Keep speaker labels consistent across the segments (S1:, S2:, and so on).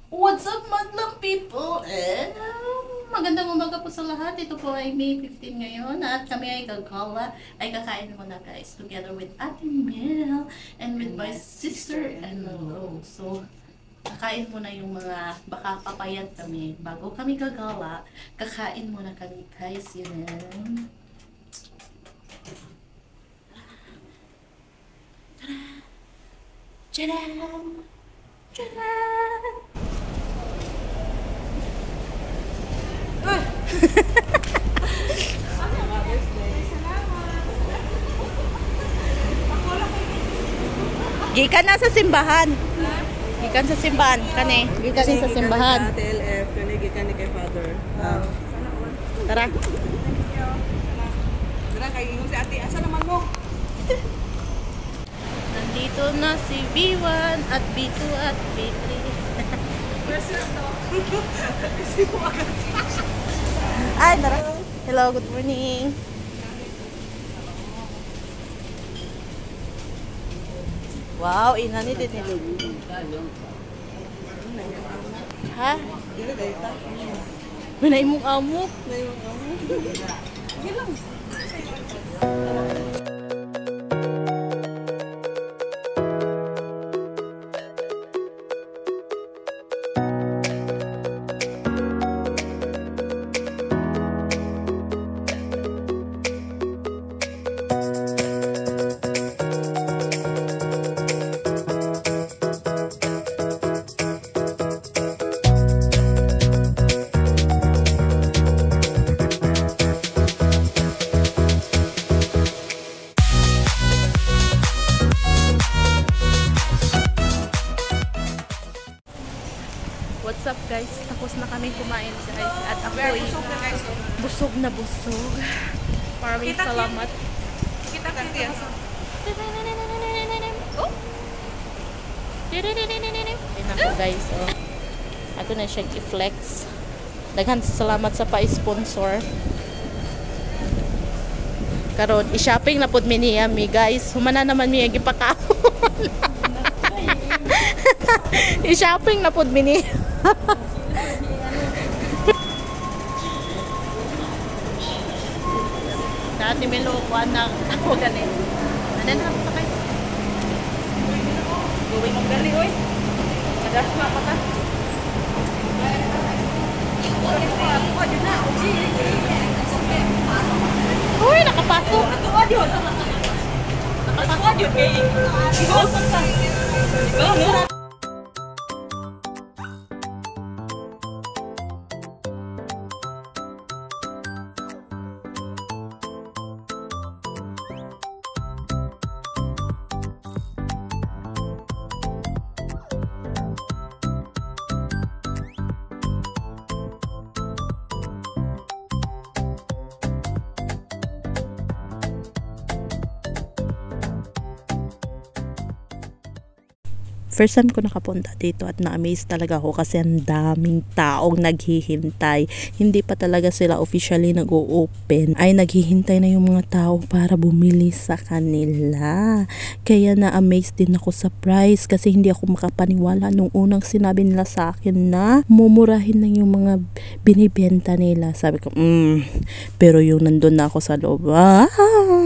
S1: What's up, madlang people? Magandang umaga po sa lahat. Ito po ay May 15 ngayon at kami ay gagala. Ay kakain muna guys together with Ate Mel and with my sister-in-law. So, kakain muna yung mga baka papayat kami. Bago kami gagala, kakain muna kami guys. Yun. Tadam! Tadam!
S2: Gikan na sa simbahan. Gikan sa simbahan. Kani. Gikan din sa simbahan.
S3: TLF. Kani gikan ni kay Father.
S2: Tara.
S3: Tara, kay ingon si ate. Asa naman mo?
S2: Nandito na si B1 at B2 at B3. Ay, tara. Hello, good morning. Wow, inani din nila. Ha? Manay mong amok. Gilang. What's up guys? Tapos na kami kumain guys. At ako ay busog na busog. Maraming salamat.
S3: Kita kanti yan.
S2: Oh! Ayun ako guys. Oh. Ato na siyang i-flex. Daghan salamat sa pa-sponsor. Karon i-shopping na pud mi niya mi guys. Humana naman mi gipakaon. I-shopping na pud mi niya. Dati may lukuan na ako ganit. Ano na ako sakay? Gawin mong gali, oy. Madas mo pa ta. Uy, nakapasok. Nakapasok. Nakapasok. First time ko nakapunta dito at na-amaze talaga ako kasi ang daming taong naghihintay. Hindi pa talaga sila officially nag-o-open. Ay naghihintay na yung mga tao para bumili sa kanila. Kaya na-amaze din ako sa price kasi hindi ako makapaniwala nung unang sinabi nila sa akin na mumurahin na yung mga binibenta nila. Sabi ko, Pero yung nandun na ako sa loob,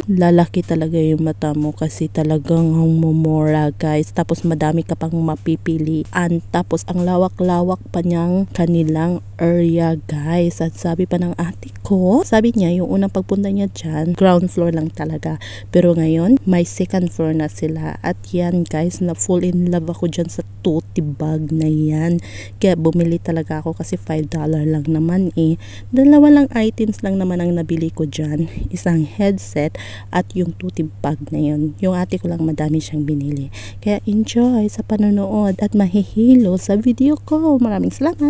S2: lalaki talaga yung mata mo kasi talagang mumura guys. Tapos madami ka pang mapipilian. Tapos ang lawak-lawak pa niyang kanilang area guys. At sabi pa ng ate ko, sabi niya yung unang pagpunta niya dyan, ground floor lang talaga. Pero ngayon, may second floor na sila. At yan guys, na full in love ako dyan sa tote bag na yan. Kaya bumili talaga ako kasi $5 lang naman eh. Dalawa lang items lang naman ang nabili ko dyan. Isang headset at yung tote bag na yun. Yung ate ko lang madami siyang binili. Kaya enjoy sa panonood at mahihilo sa video ko. Maraming salamat!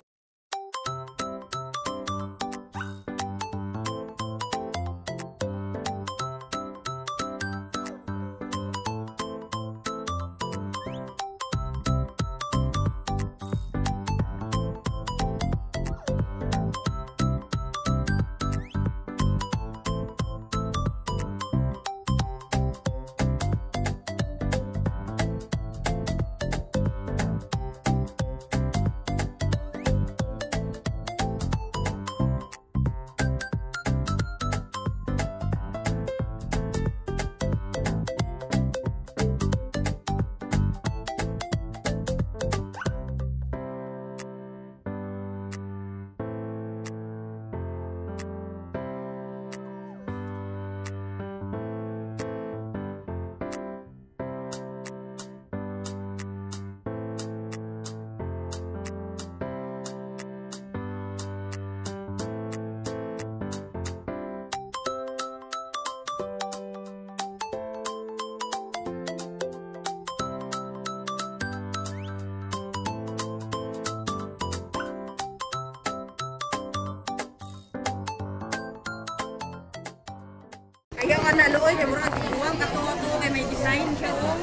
S3: naluoy kay murag uwang katuto kay may design siya oh.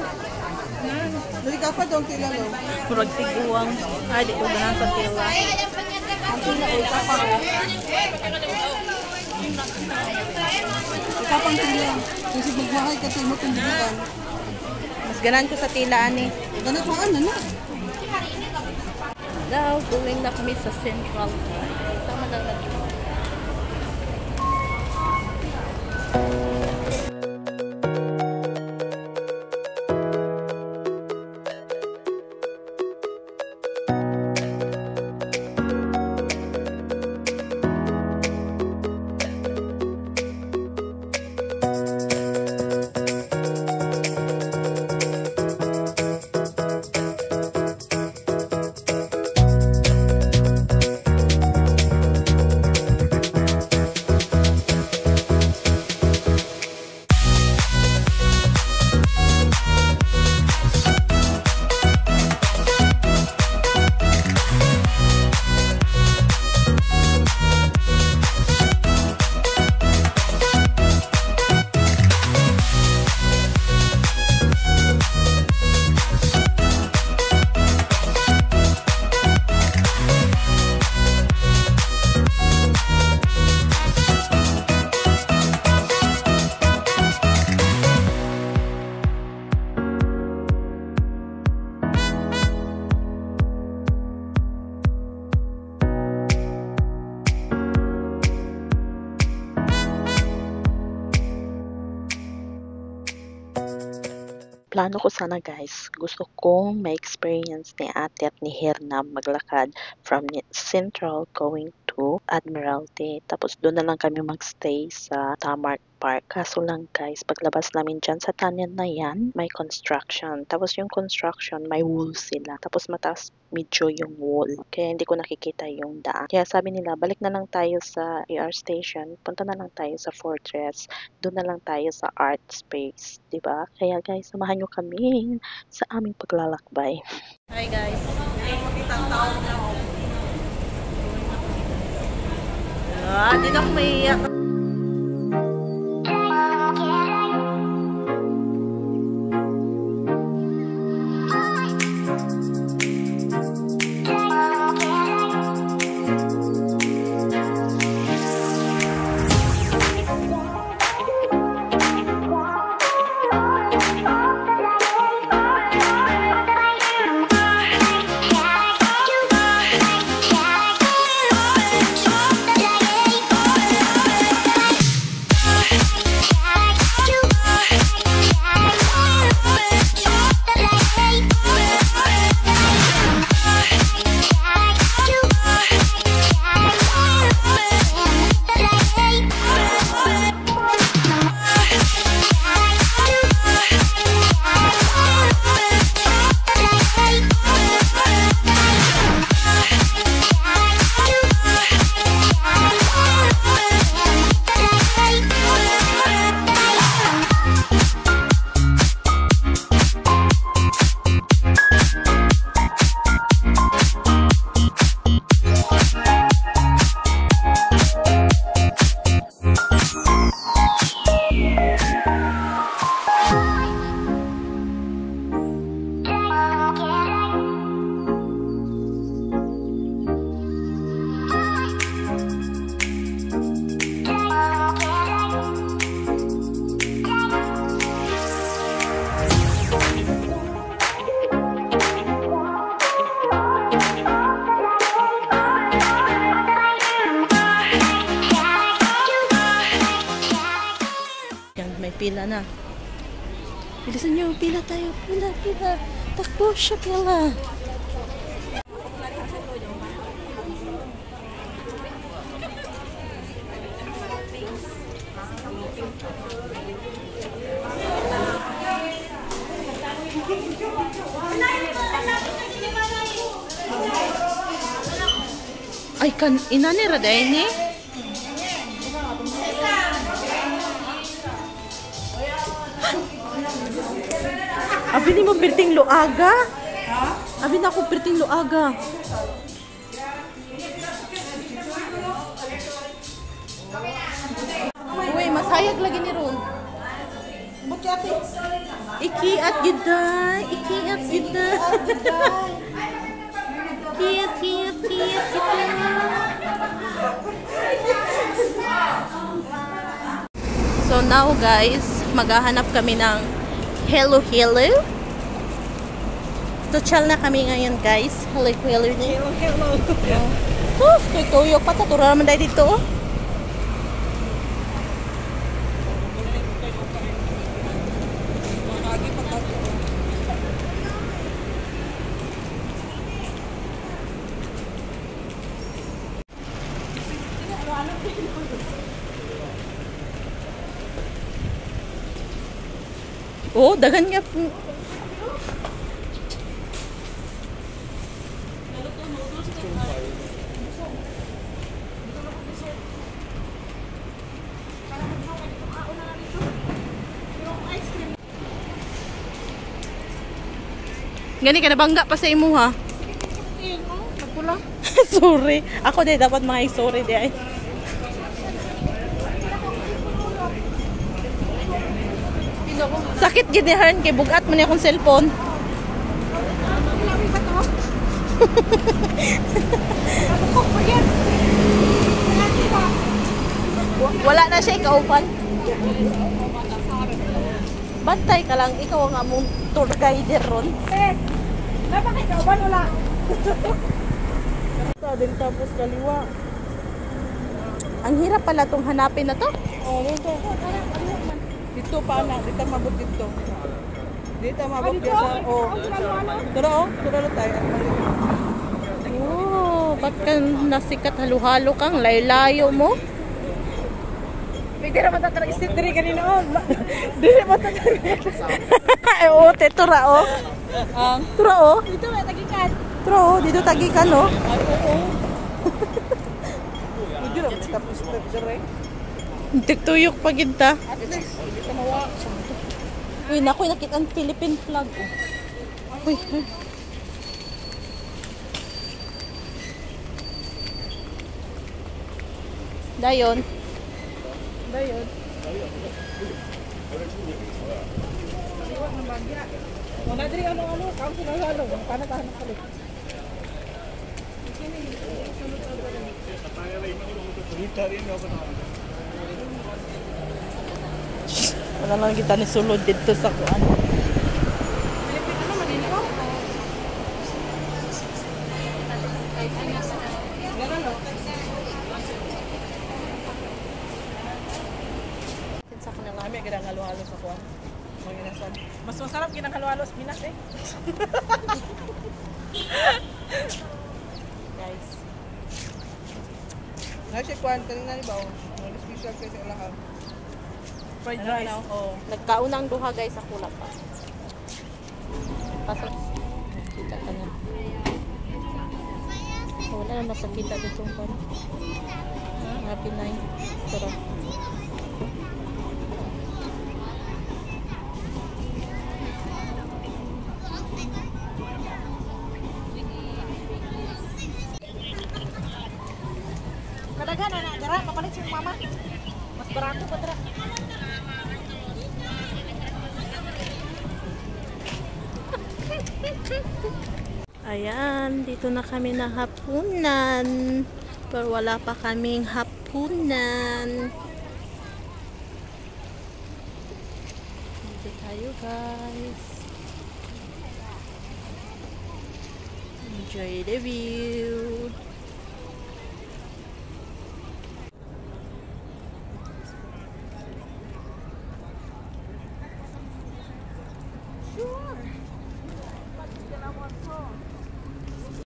S3: Dili ka pa dong tila lo.
S2: Murag tiguang. Ay, di ko ganang sa tila.
S3: Ang tila ay ka pa. Kapang tila. Kasi magmahay ka sa imong tindigan.
S2: Mas ganan ko sa tila ani.
S3: Ganit mo ano na.
S1: Now, going na kami sa Central Park. Sama na natin.
S2: Plano ko sana guys, gusto kong ma-experience ni ate at ni Herna maglakad from Central going to Admiralty. Tapos doon na lang kami magstay sa Tamar Park. Kaso lang guys, paglabas namin dyan sa tanyan na yan, may construction. Tapos yung construction, may wall sila. Tapos mataas medyo yung wall. Kaya hindi ko nakikita yung daan. Kaya sabi nila, balik na lang tayo sa AR station. Punta na lang tayo sa Fortress. Doon na lang tayo sa art space. Diba? Kaya guys, samahan nyo kami sa aming paglalakbay.
S1: Hi guys.
S2: Dito ako maiiyak. Pila na. Bilisan nyo, pila tayo. Pila. Takbo siya, pila. Ay, kan inanira dahil ni? Abi ni mo perting loaga? Ha? Abi na ako perting loaga. Uy, masayag lagi ni Ron.
S3: Butya ate.
S2: Ikiat yuday. Ikiat yuday. Kiat, kiat, kiat, kiat. So now guys, maghahanap kami ng Hello Hello. Tutsal na kami ngayon guys. Hello Hello na.
S3: Hello.
S2: Tuyok pa. Tatura naman dahil dito. Oh, dagan nga. Gani ka nabangga pa sa imo ha.
S3: Nagpula.
S2: Sorry. Ako din dapat mga sorry di ay. Sakit gid ni Hern kay bugat man akong cellphone. Wala na siya ikaupan. Bantay ka lang, ikaw ang among tour guide ron.
S3: Napakay ka ba wala?
S2: Din tapos kaliwa. Ang hirap pala tong hanapin na to.
S3: Oh, dito. Dito pa na, dito mabot dito. Dito mabot sa Turo tayo.
S2: Oh, ba't ka nasikat halo-halo kang layo-layo mo?
S3: Hindi naman tatarang isip diri kanina oh. Dili mo tatarang.
S2: Ay, oo, tura oh. Tura oh.
S3: Dito may tagikan.
S2: Tura oh, dito tagikan oh.
S3: Ay, oo. Hindi naman tapos diri.
S2: Tigtuyok pa gid ta.
S3: At least, hindi ka mawa.
S2: Uy, nakoy nakita ang Philippine flag oh. Uy. Dayon.
S3: Dayon. Wala diri ano kaon sila halo, panatahan na kali.
S2: Wala lang kita ni sulod dito sa kuan.
S3: Pilipino naman din ko. Ganun no.
S2: Sa kanang lami gid ang halo-halo sa kuan.
S3: Mas masarap ginang halo-halo sa Pinas eh.
S2: Guys.
S3: Nagsikwan kanina ni Bao. Nag-special kay sa ilahan. Fried
S2: Ano,
S3: rice.
S2: oh, nagkaunang duha guys sa kulap pa. Pasok. Kita ka na. Oh, wala na napakita dito pa. Mga Pinay. Tara.
S3: Kadaghan na dara, papalit si mama. Mas barato pa dara.
S2: Ayan, dito na kami na hapunan. Pero wala pa kaming hapunan. Dito tayo guys. Enjoy the view.